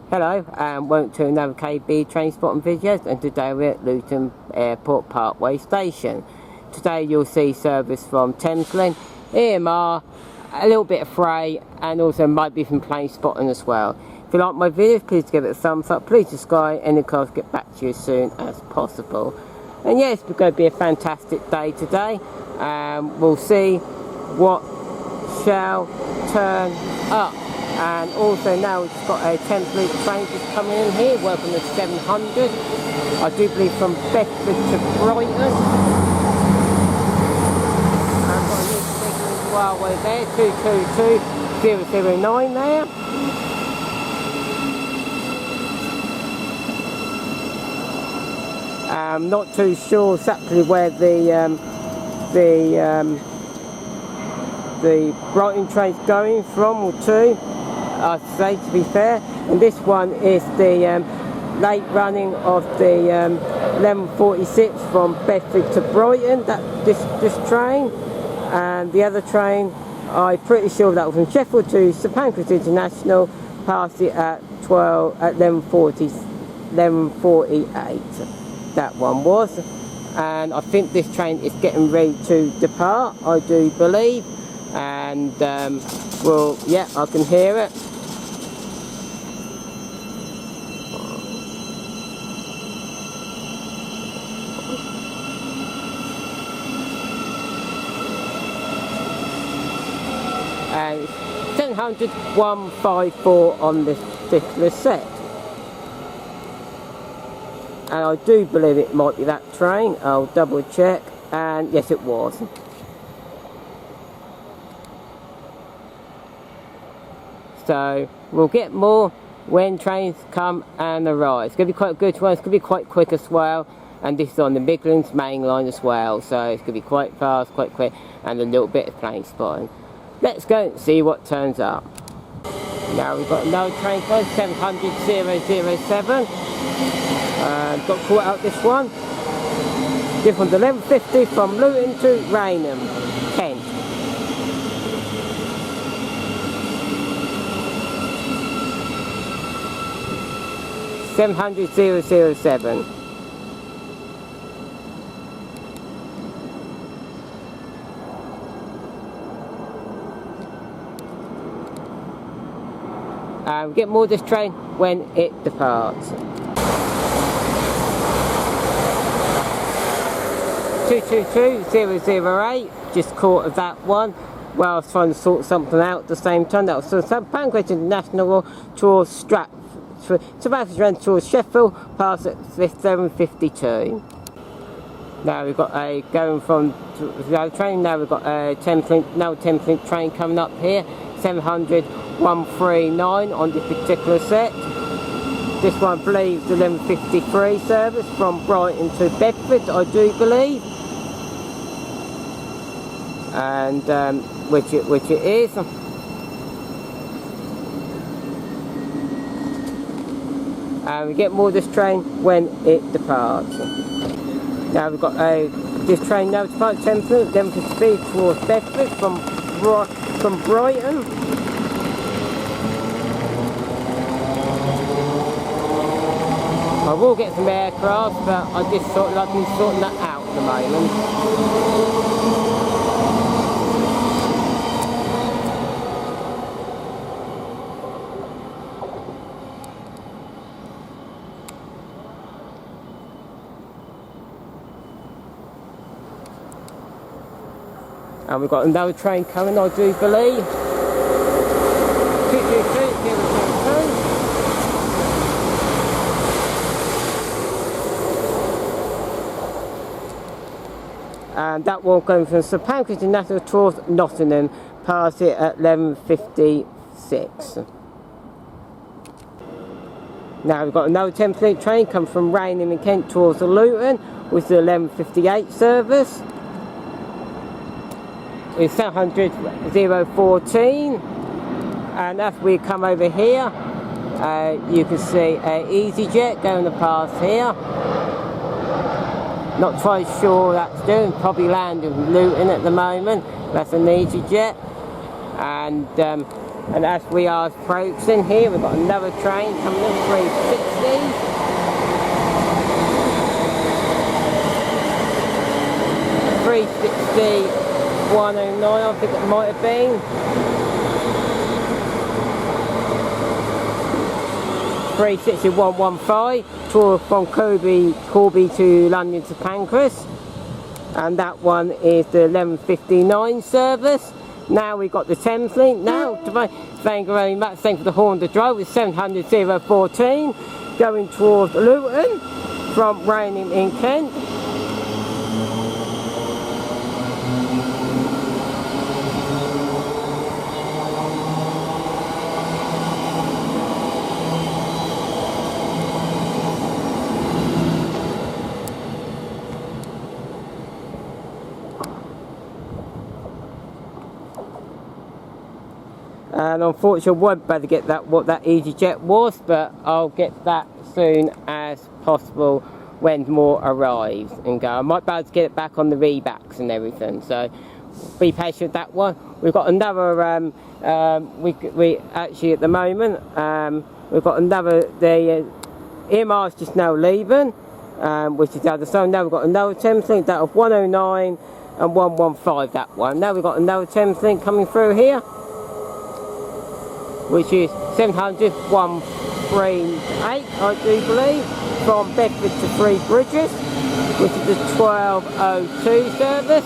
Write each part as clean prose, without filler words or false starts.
Hello and welcome to another KB train spotting videos, and today we're at Luton Airport Parkway station. Today you'll see service from Thameslink, EMR, a little bit of freight, and also might be from plane spotting as well. If you like my videos, please give it a thumbs up, please subscribe, and of course get back to you as soon as possible. And yes, it's going to be a fantastic day today. We'll see what shall turn up. And also now we've got a Thameslink train just coming in here, working at 700. I do believe from Bedford to Brighton. I've got a new signal as well there, 222009 there. I'm not too sure exactly where the Brighton train's going from or to. I'd say, to be fair, and this one is the late running of the 1146 from Bedford to Brighton. This train, and the other train, I'm pretty sure that was from Sheffield to St Pancras International, passed it at 1148. That one was, and I think this train is getting ready to depart. I do believe, and well, yeah, I can hear it. And 700-154 on this particular set. And I do believe it might be that train. I'll double check, and yes, it was. So we'll get more when trains come and arrive. It's going to be quite a good one. It's going to be quite quick as well. And this is on the Midlands main line as well. So it's going to be quite fast, quite quick, and a little bit of plane spotting. Let's go and see what turns up. Now we've got another train code, 700-007. Got caught out this one. This one's 1150 from Luton to Ryanair, Kent. (700-007). We get more of this train when it departs. 222008, just caught of that one. Well, I was trying to sort something out at the same time. That was St Pancras International towards Stratford, towards Sheffield, past at 752. Now we've got a going from the train. Now we've got a Thameslink train coming up here, 700-139 on this particular set. This one, I believe, the 1153 service from Brighton to Bedford, I do believe, and which it is. And we get more of this train when it departs. Now we've got this train now departs Thameslink, then to speed towards Bedford from Brighton. I will get some aircraft, but I just sort of like I'm sorting that out at the moment. And we've got another train coming, I do believe. 222-002. And that one going from St Pancras International towards Nottingham, past it at 1156. Now we've got another Thameslink train come from Ryanair in Kent towards Luton with the 1158 service. It's 700-014, and as we come over here, you can see EasyJet going past here. Not quite sure what that's doing, probably landing in Luton at the moment. That's an EasyJet. And as we are approaching here, we've got another train coming in, 360. 360 109, I think it might have been. 360 115 from Corby to London to Pancras, and that one is the 11:59 service. Now we've got the Thameslink. Now, thank you very much. Thank you for the horn to drive with 700 014 going towards Luton from Ryanair in Kent. And unfortunately I won't be able to get that what that EasyJet was, but I'll get that soon as possible when more arrives and go. I might be able to get it back on the rebacks and everything, so be patient with that one. We've got another we actually at the moment we've got another, the EMR's just now leaving, which is the other side. Now we've got another Thameslink, that of 109 and 115, that one. Now we've got another Thameslink coming through here, which is 700 138, I do believe, from Bedford to Three Bridges, which is the 12:02 service.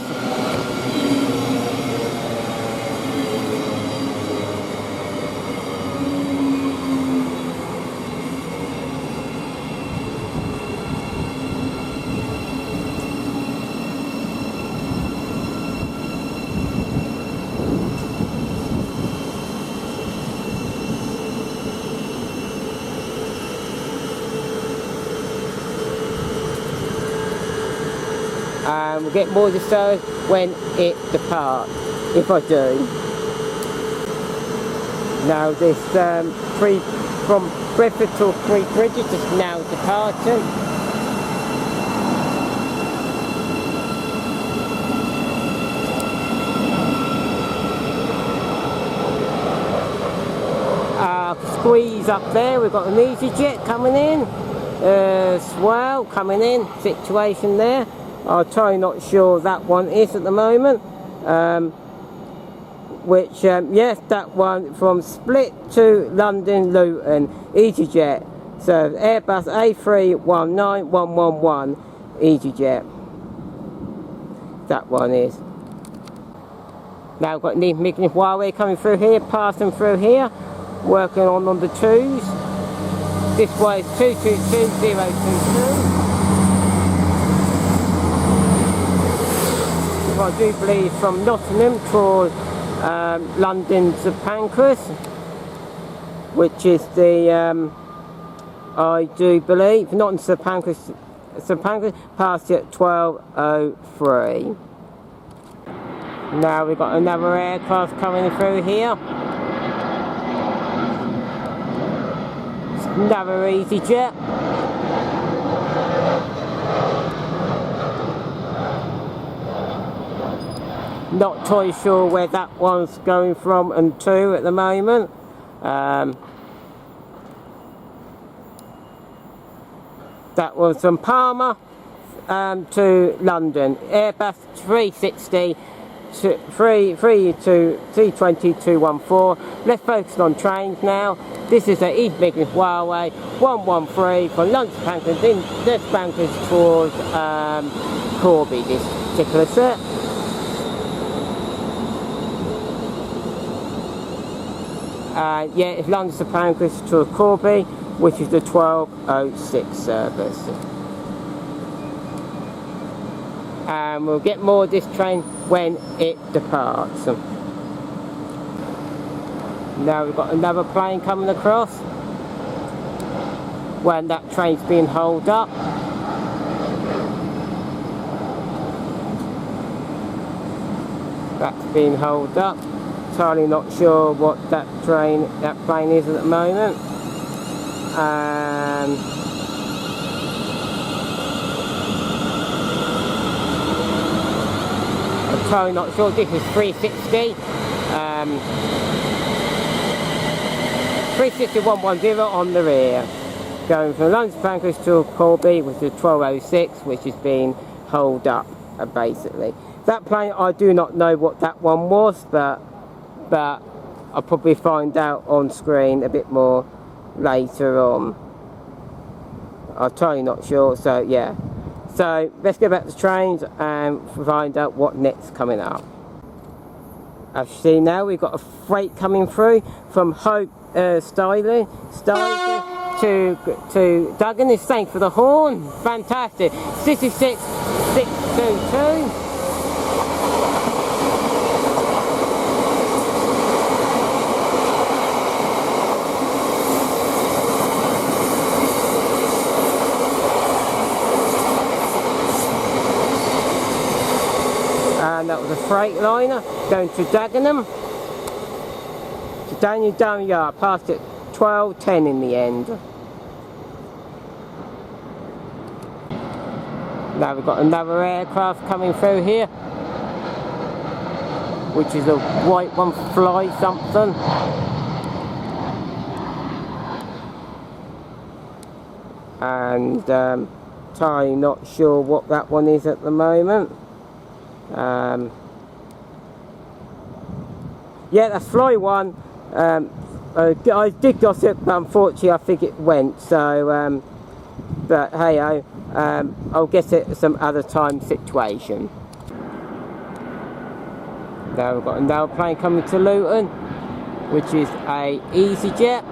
We'll get more of the service when it departs, if I do. Now this from Bedford to Three Bridges is now departing. Squeeze up there, we've got an EasyJet coming in, swell coming in, situation there. I'm totally not sure that one is at the moment, which yes, that one from Split to London Luton, EasyJet, so Airbus A319-111 EasyJet, that one is. Now we've got Midlands Parkway coming through here, passing through here, working on the twos. This way is 222022. I do believe from Nottingham to London to Pancras, which is the I do believe Nottingham to Pancras, passed it at 12:03. Now we've got another aircraft coming through here. It's another EasyJet. Not totally sure where that one's going from and to at the moment. That was from Palma to London. Airbus 360 320-214. Let's focus on trains now. This is the East Midlands Railway 113 from London to Pancras, in this Pancras towards Corby, this particular set. Yeah, it's London to Pancras to Corby, which is the 12:06 service. And we'll get more of this train when it departs. Now we've got another plane coming across when that train's being hauled up. That's being hauled up. Entirely not sure what that plane is at the moment. I'm totally not sure. This is 360 36110 on the rear. Going from London Pancras to Corby, which is 1206, which has been holed up, basically. That plane, I do not know what that one was, but I'll probably find out on screen a bit more later on. I'm totally not sure, so yeah. So let's go back to trains and find out what next coming up. As you see now, we've got a freight coming through from Hope Styling to Duggan. Is thanks for the horn. Fantastic. 66622. And that was a Freightliner going to Dagenham. To Daniel Dumyard, passed at 12:10 in the end. Now we've got another aircraft coming through here, which is a white one, Fly something. And totally not sure what that one is at the moment. Yeah, that's Flyone. I did gossip, but unfortunately I think it went, so but hey ho, I'll get it some other time situation. Now we've got another plane coming to Luton, which is a EasyJet.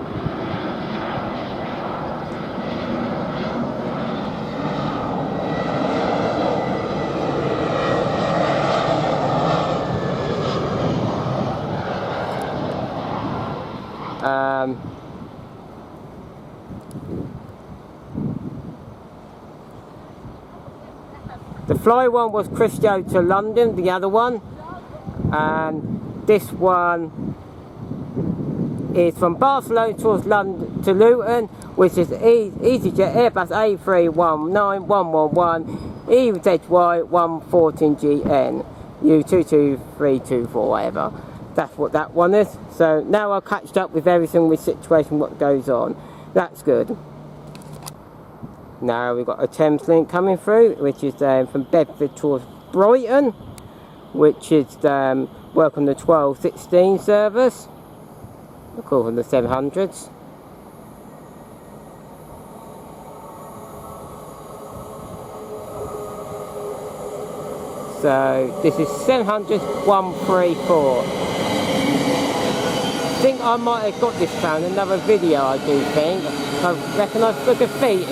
The Fly one was Christo to London, the other one, and this one is from Barcelona towards London to Luton, which is EasyJet Airbus A319-111 EZY-114GN U22324, whatever. That's what that one is. So now I've catched up with everything with situation, what goes on. That's good. Now we've got a Thameslink coming through, which is from Bedford towards Brighton, which is working the 1216 service, of course on the 700s. So this is 700-134. I think I might have got this down in another video, I do think. I reckon I took a graffiti.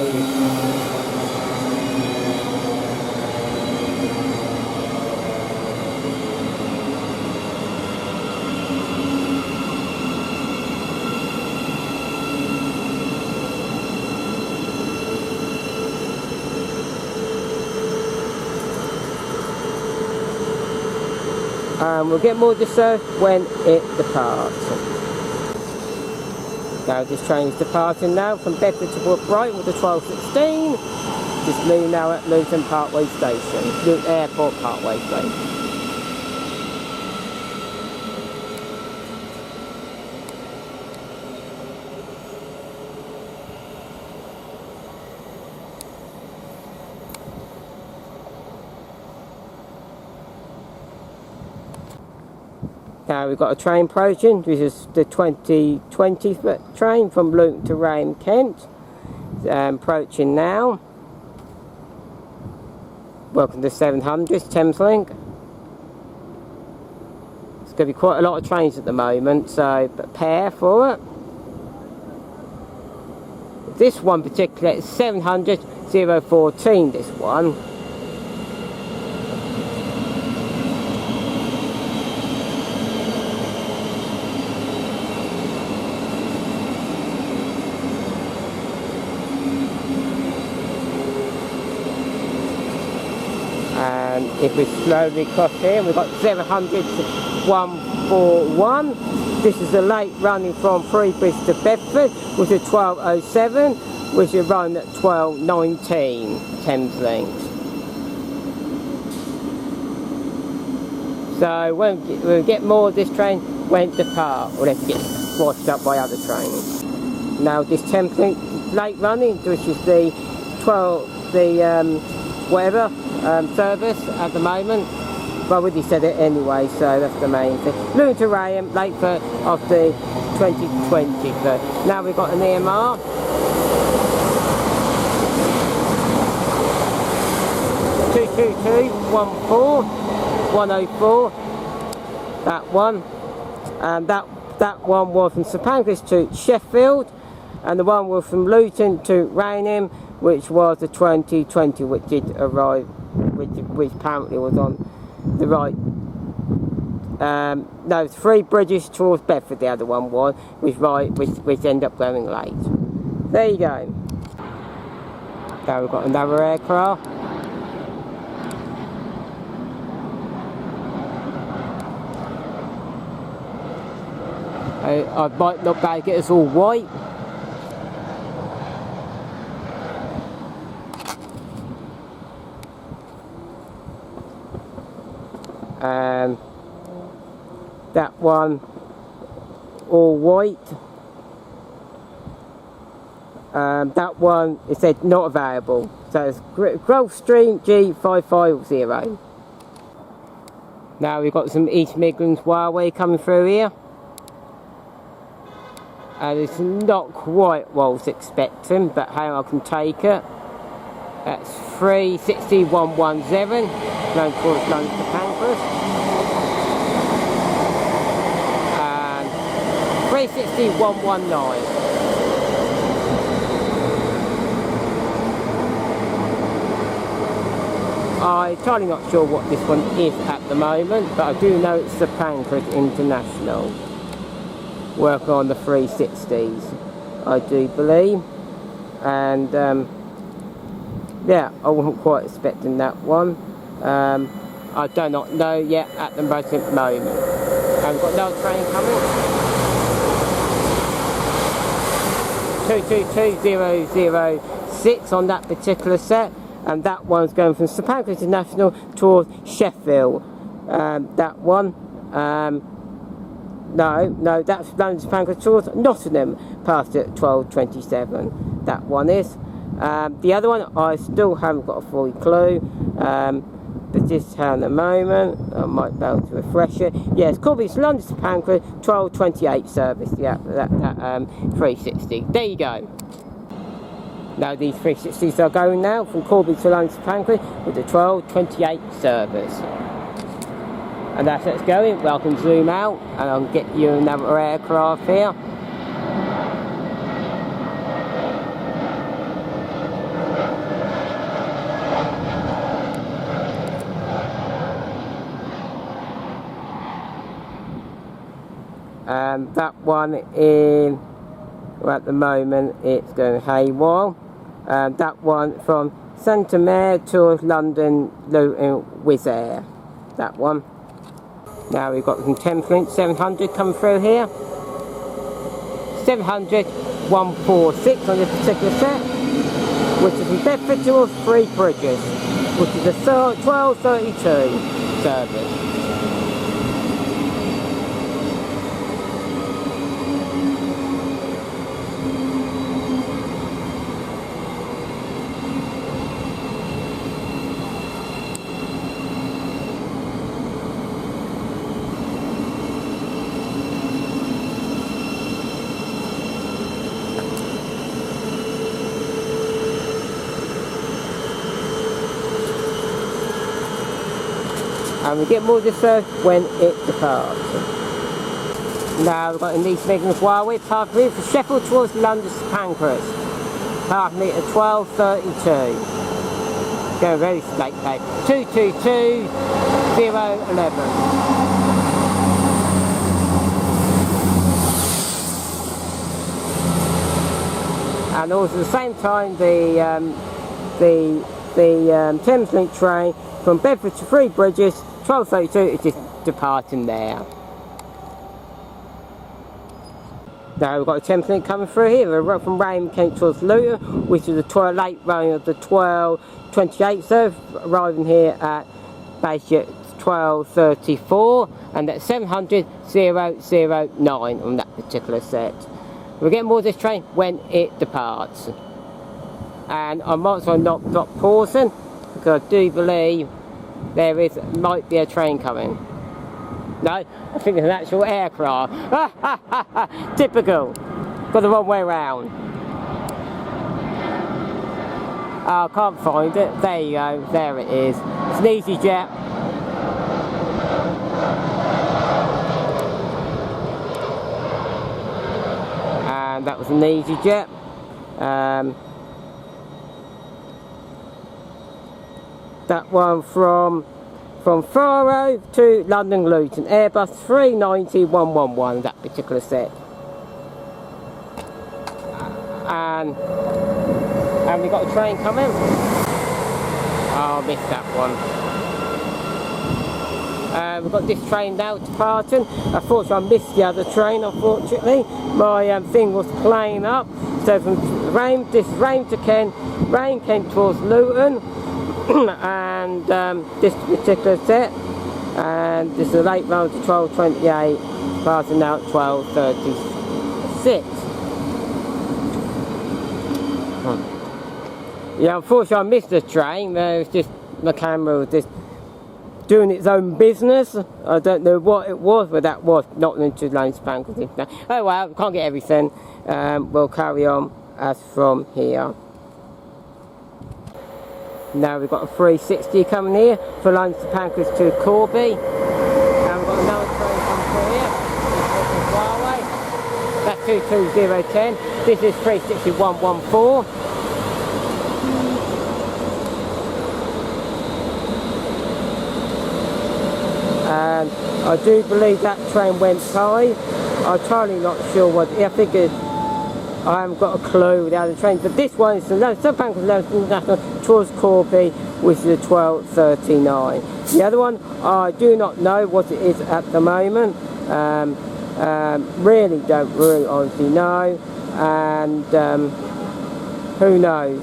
We'll get more to serve when it departs. Now this train is departing now from Bedford to Brighton with the 1216. Just leaving now at Luton Parkway Station, Luton Airport Parkway Station. Now we've got a train approaching. This is the 2020 train from Luton to Rain, Kent. Approaching now. Welcome to 700 Thameslink. It's going to be quite a lot of trains at the moment, so prepare for it. This one particular is 700-014, this one. And if we slowly cross here, we've got 700-141. This is a late running from Freebridge to Bedford, which is 1207, which is run at 1219 Thameslink. So we'll get more of this train when it departs, or if it gets washed up by other trains. Now this Thameslink late running, which is the service at the moment. But I already said it anyway, so that's the main thing. Luton to Ryanair, late for of the 2020. So now we've got an EMR. (22214 104). That one, and that one was from St Pancras to Sheffield, and the one was from Luton to Ryanair, which was the 2020, which did arrive, which apparently was on the right. No, 3 bridges towards Bedford. The other one was, which ended up going late. There you go. Now we've got another aircraft. I might not be able to get us all white. That one all white. That one, it said not available. So it's Gulfstream G550. Now we've got some East Midlands Railway coming through here. And it's not quite what I was expecting, but hey, I can take it. That's 36117, going towards London to Pancras. And 36119. I'm entirely not sure what this one is at the moment, but I do know it's the Pancras International. Working on the 360s, I do believe, and yeah, I wasn't quite expecting that one. I do not know yet at the present moment. And we've got another train coming. 222006 on that particular set, and that one's going from St Pancras International towards Sheffield. That one. No, that's London to Pancras towards Nottingham, past it at 12:27. That one is. The other one, I still haven't got a full clue. But just in a moment, I might be able to refresh it. Yes, Corby's London to Pancras, 12:28 service. Yeah, that 360. There you go. Now these 360s are going now from Corby to London to Pancras with the 12:28 service. And that's it's going. Well, I can zoom out and I'll get you another aircraft here. And that one is, well, at the moment it's going haywire. That one from Centermere to London, Luton, Wizz Air. That one. Now we've got some Thameslink 700 coming through here. 700 146 on this particular set, which is from Bedford to 3 bridges, which is a 12:32 service. And we get more of the service when it departs. Now we've got an East Midlands Railway, Parkway from Sheffield towards London to Pancras. Parking me at 12:32. Going very straight day. 222011. And also at the same time the Thameslink train from Bedford to 3 bridges, 12:32 is just departing there. Now we've got a Thameslink coming through here, from Ryanair Kent towards Luton, which is the late running of the 12:28 service, arriving here at base 12:34, and that's 700,009 on that particular set. We'll get more of this train when it departs. And I might as well not stop pausing, because I do believe there might be a train coming. No, I think it's an actual aircraft. Typical. Got the wrong way around. Oh, I can't find it. There you go. There it is. It's an EasyJet. And that was an EasyJet. That one from Freightliner to London Luton, Airbus 390-111, that particular set. And we got a train coming. Oh, I missed that one. We've got this train now departing. Unfortunately, I missed the other train, unfortunately. My thing was playing up. So from rain to Kent, rain came towards Luton. And this particular set, and this is a late round to 12:28, passing now at 12:36. Yeah, unfortunately I missed the train. It was just, my camera was just doing its own business. I don't know what it was, but that was not into Planespotting. Oh well, can't get everything. We'll carry on as from here. Now we've got a 360 coming here for London to Pancras to Corby. And we've got another train coming through here. This is Parkway. That's 22010. This is 36114. And I do believe that train went by. I'm totally not sure what. I think I haven't got a clue with the other trains, but this one is the London Pancras International towards Corby, which is a 12:39. The other one, I do not know what it is at the moment. Really don't honestly know, and who knows?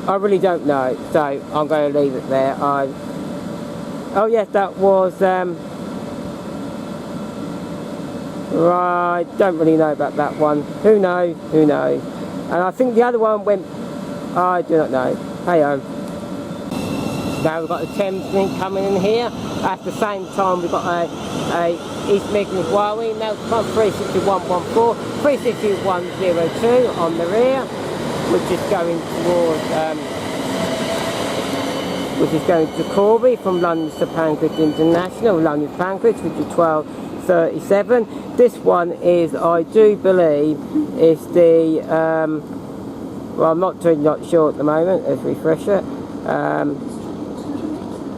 I really don't know, so I'm going to leave it there. Oh yes, that was right, don't really know about that one. Who knows? Who knows? And I think the other one went, I do not know. Hey-oh. Now we've got the Thameslink coming in here. At the same time we've got a East Midlands Flyone. Now it's got 36114, 36102 on the rear, which is going towards which is going to Corby from London to Pancras International, London to Pancras, which is 12:37. This one is, I do believe, is the well, I'm not sure at the moment. Let's refresh it.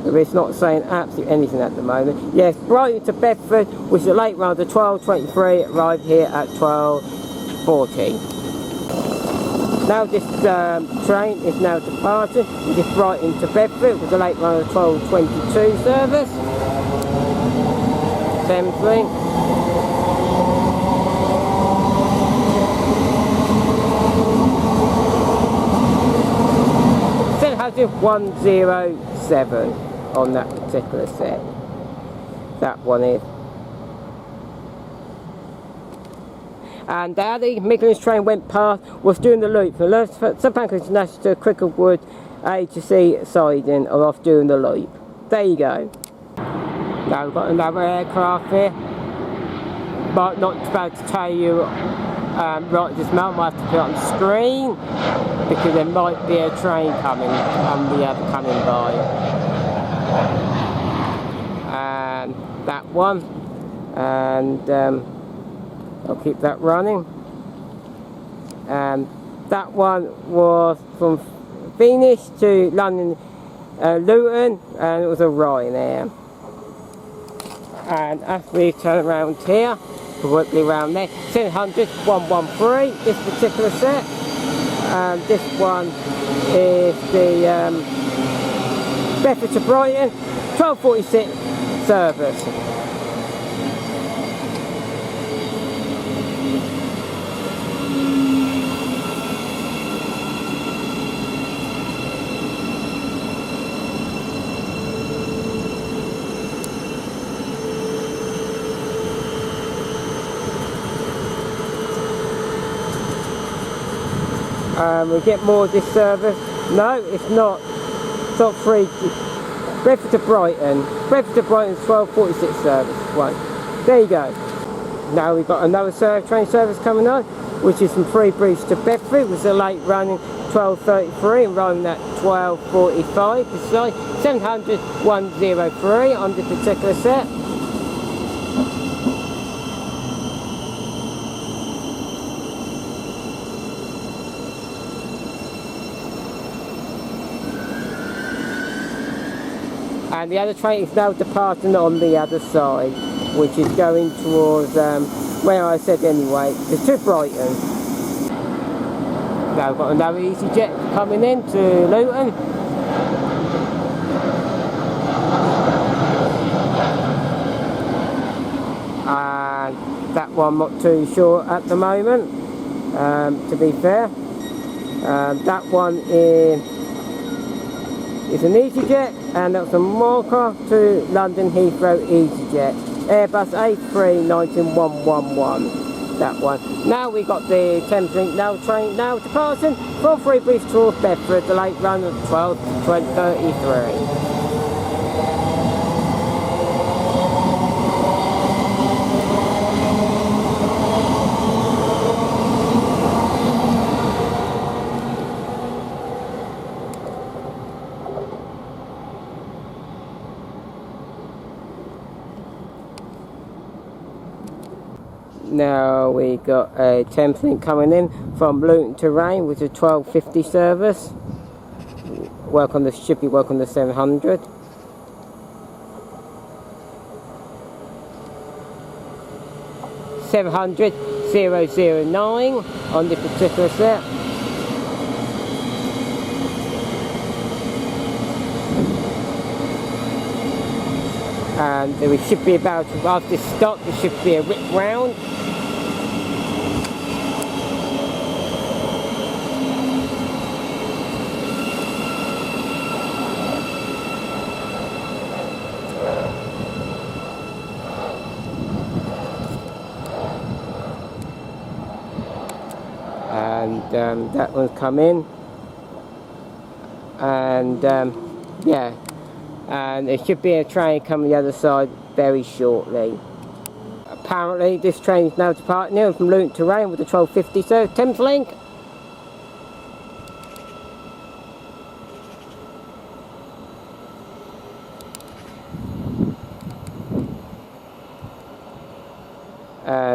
It's not saying absolutely anything at the moment. Yes, Brighton to Bedford, which is a late round of 12:23, arrived here at 12:40. Now this train is now departing. This Brighton to Bedford with a late round of 12:22 service. Thameslink. Then has 107 on that particular set. That one is. And the other Midlands train went past, was doing the loop from St Pancras International to Cricklewood A to C siding, or off doing the loop. There you go. Now we've got another aircraft here, but not about to tell you right this moment. I have to put it on the screen because there might be a train coming and the other coming by. And that one, and I'll keep that running. And that one was from Phoenix to London, Luton, and it was a Ryanair. And as we turn around here, quickly around there, 700-113, this particular set. And this one is the Bedford to Brighton, 12:46 service. We get more of this service. No, it's not. It's not free. Bradford to Brighton. Bradford to Brighton's 12:46 service. Right. There you go. Now we've got another train service coming on, which is from Freebridge to Bedford, with a late running 12:33 and running at 12:45 precise. 700 103 on this particular set. And the other train is now departing on the other side, which is going towards where I said anyway, to Brighton. Now we've got another EasyJet coming in to Luton. And that one I'm not too sure at the moment, to be fair. That one is an EasyJet, and that's a Marker to London Heathrow EasyJet. Airbus A319-111, that one. Now we got the Thameslink train now departing from Freebridge towards Bedford, the late run of 12:33. Now we got a Thameslink coming in from Luton to Rain with a 12:50 service. Should be welcome to 700. (700) 009 on this particular set. And we should be about to, after this stop, there should be a rip round. And that one's come in. And yeah. And there should be a train coming the other side very shortly. Apparently this train is now departing now from Luton to Rain with the 12:50 service, Thameslink.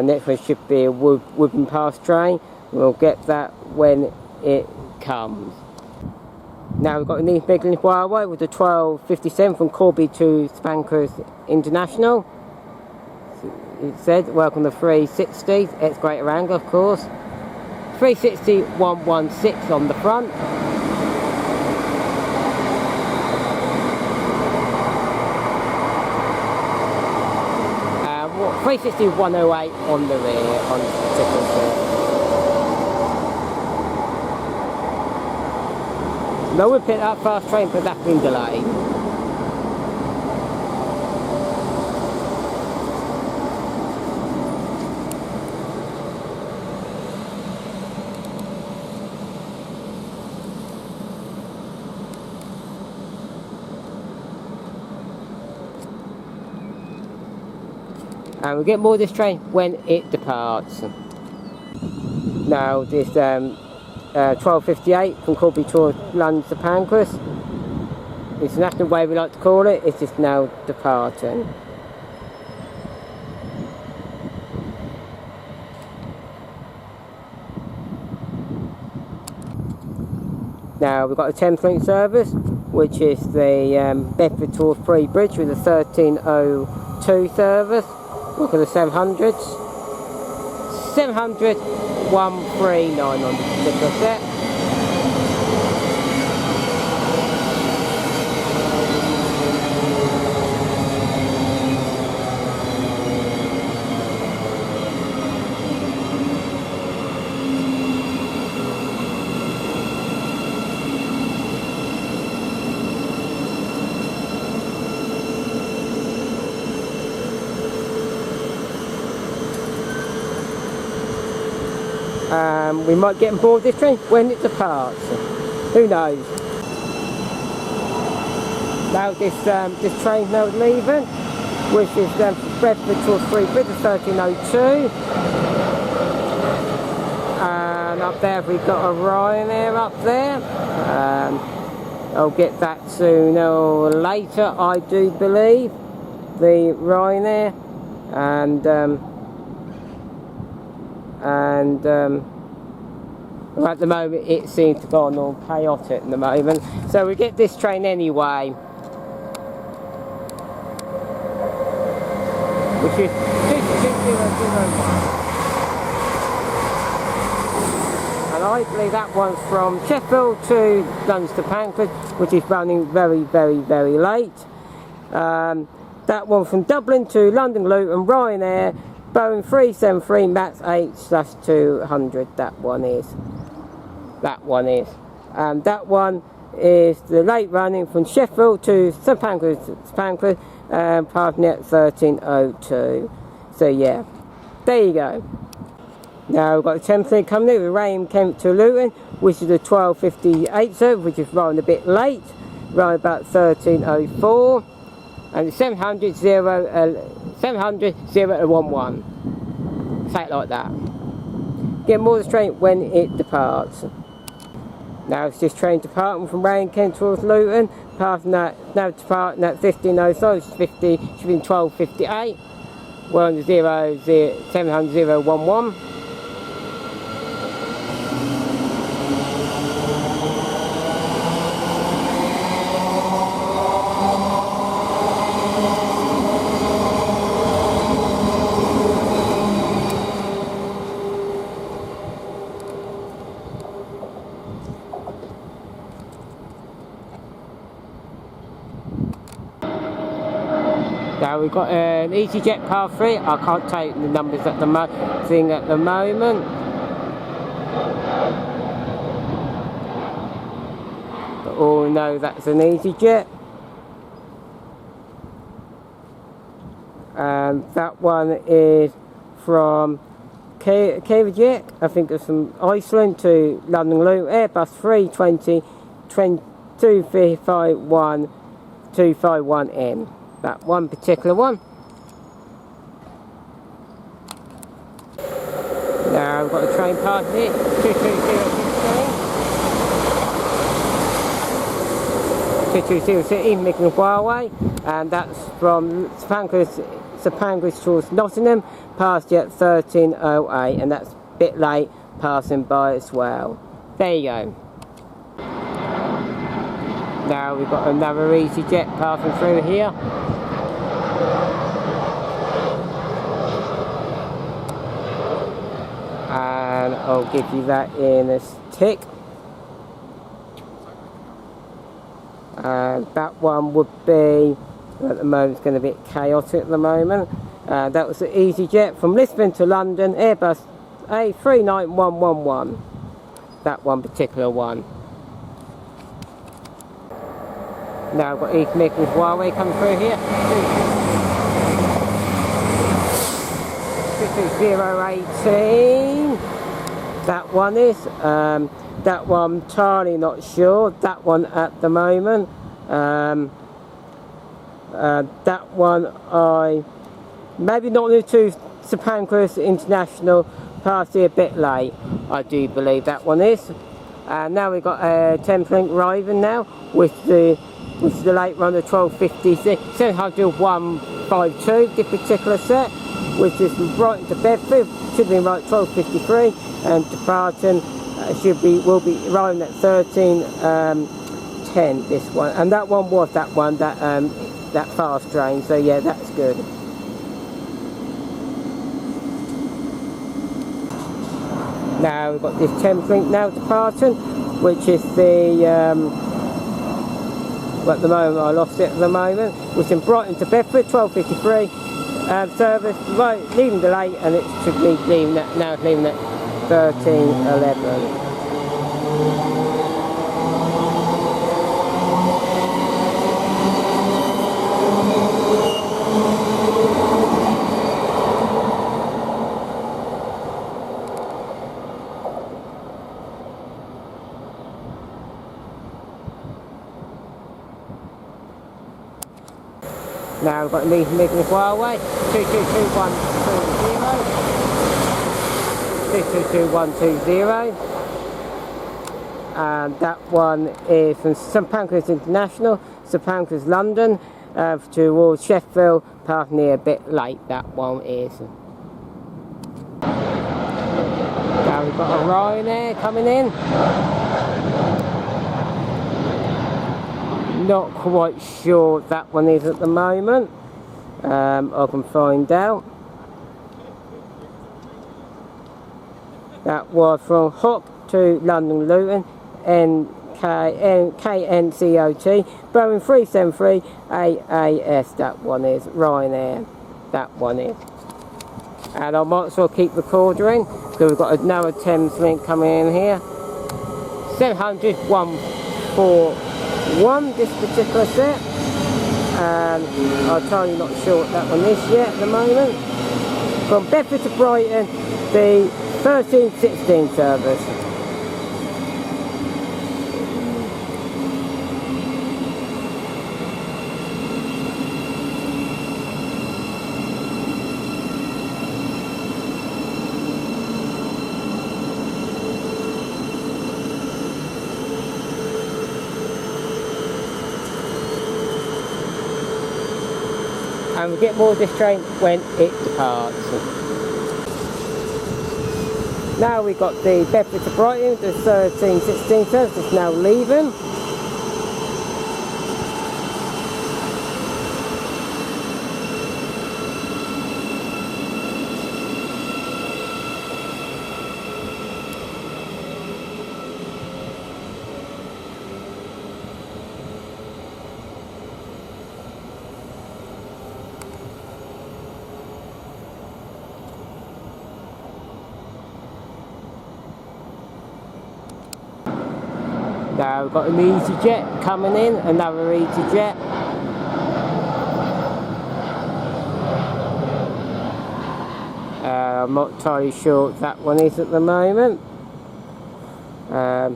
Next one should be a Woodman Pass train. We'll get that when it comes. Now we've got the East Midlands Railway with the 12:57 from Corby to Spankers International. It said, welcome to 360, it's Greater Anglia of course. 360 116 on the front. And 360 108 on the rear on this particular set. No, we picked up fast train, but that's been delayed. And we'll get more of this train when it departs. Now this 12:58 from Corby to London to Pancras. It's the national way we like to call it. It's just now departing. Now we've got a Thameslink service, which is the Bedford to Freebridge with a 13:02 service. Look at the 700s. 700 139 on the particular set. We might get on board this train when it departs. Who knows? Now this train's now leaving, which is from Bedford towards Freebridge, 1302. And up there we've got a Ryanair up there. I'll get that sooner or later, I do believe, the Ryanair. And at the moment it seems to go on all chaotic at the moment. So we get this train anyway, which is 22001. And I believe that one's from Sheffield to London to Pancras, which is running very, very, very late. That one from Dublin to London Luton, Ryanair, Boeing 373 MAX 8/200. That one is. And that one is the late running from Sheffield to St Pancras, passing at 1302. So yeah, there you go. Now we've got the Thameslink coming in, the Rain Kent to Luton, which is a 12:58 service, which is running a bit late, running about 1304. And it's 700 0 to 11. Say it like that. Get more of the train when it departs. Now it's this train departing from Rain Kent towards Luton, passing that, now departing at 15:05, which is 50, should be 12:58. We're on the 700 011. Now we've got an EasyJet Part 3. I can't take the numbers at the moment. But all know that's an EasyJet. And that one is from EasyJet. I think it's from Iceland to London Luton, Airbus 320 251N. That one particular one. Now we've got a train part here, 2206 Midlands Parkway, and that's from St Pancras towards Nottingham, past at 1308, and that's a bit late passing by as well. There you go. Now we've got another EasyJet passing through here. And I'll give you that in a tick. That one would be, at the moment it's going to be a bit chaotic at the moment. That was the EasyJet from Lisbon to London, Airbus A39111. That one particular one. Now I've got East Midlands Parkway coming through here. 22018. That one is. That one, entirely not sure. That one at the moment. That one I maybe not new to St Pancras International, past here a bit late. I do believe that one is. Now we've got a Thameslink arriving now with the late runner 1256 70152, this particular set, which is from Brighton to Bedford, should be right 1253, and departing will be arriving at 1310. This one, and that one was that fast train. So yeah, that's good. Now we've got this Thameslink now departing, which is the at the moment I lost it at the moment. It's in Brighton to Bedford, 1253 service, right, leaving delayed, and it should be leaving at, now it's leaving at 1311. Now we've got Midlands Parkway, 222120. And that one is from St Pancras International, St Pancras London, towards Sheffield, Park near a bit late, that one is. Now we've got a Ryanair coming in. Not quite sure what that one is at the moment. I can find out. That was from Hop to London Luton, KNCOT, Boeing 373 AAS, that one is, Ryanair, that one is. And I might as well keep recording, because we've got another Thameslink coming in here. 700 141, this particular set. And I'm totally not sure what that one is yet at the moment. From Bedford to Brighton, the 1316 service. And we get more of this train when it departs. Now we've got the Bedford to Brighton, the 1316 service is now leaving. Now we've got an EasyJet coming in, another EasyJet. I'm not entirely sure what that one is at the moment. Right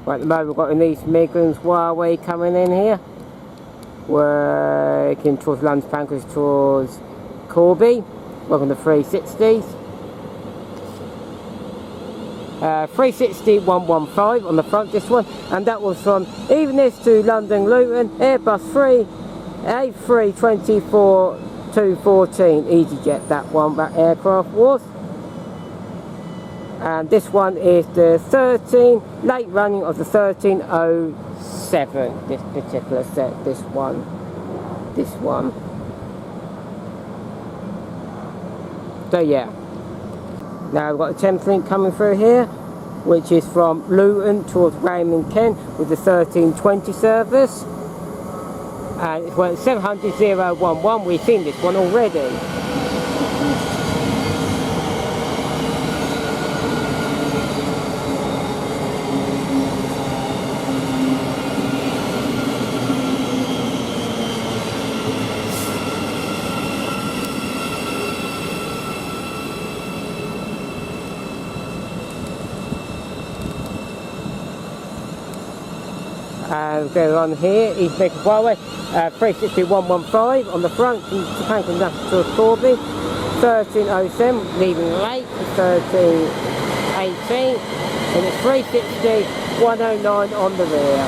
at the moment we've got an East Midlands Railway coming in here, working towards London Pancras towards Corby, welcome to 360s. 360 115 on the front, this one, and that was from Evening to London Luton, Airbus 3 A324 214 EasyJet, that one, that aircraft was. And this one is the 13 late running of the 1307, this particular set, this one. So yeah. Now we've got a Thameslink coming through here, which is from Luton towards Raymond Kent with the 1320 service. And it's 700-011, we've seen this one already. And go on here, East Midlands Parkway, 360 115 on the front, from Pancras to Corby, 1307, leaving late, 1318, and it's 360 109 on the rear.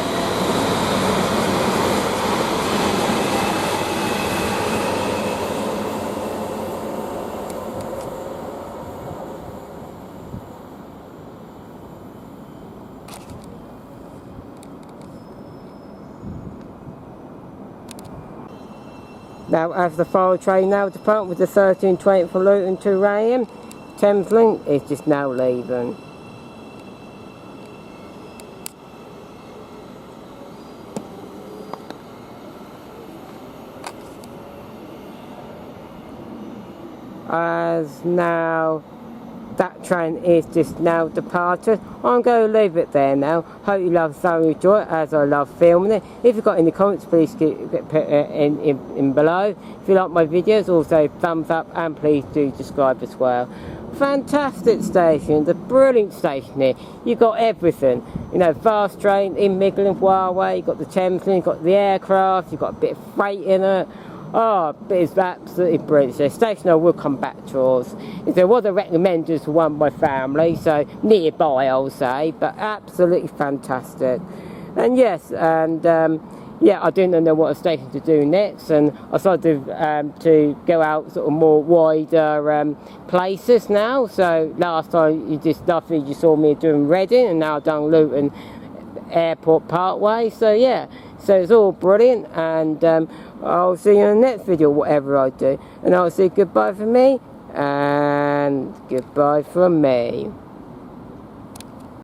Now as the final train now depart with the 1320 from Luton to Ryanair, Thameslink is just now leaving. As now that train is just now departed, I'm going to leave it there now. Hope you love thoroughly enjoy it as I love filming it. If you've got any comments, please put in below. If you like my videos, also thumbs up, and please do subscribe as well. fantastic station, the brilliant station here. You've got everything, you know, fast train in Midlands, Parkway, you've got the Thameslink, you've got the aircraft, you've got a bit of freight in it. Oh, it's absolutely brilliant. So station I will come back towards. If there was a recommended for one by family, so nearby I'll say, but absolutely fantastic. And yes, and yeah, I didn't know what a station to do next, and I started to go out sort of more wider places now. So last time you saw me doing Reading, and now I've done Luton Airport Parkway. So yeah, so it's all brilliant, and I'll see you in the next video, whatever I do, and I'll say goodbye from me, and goodbye from me.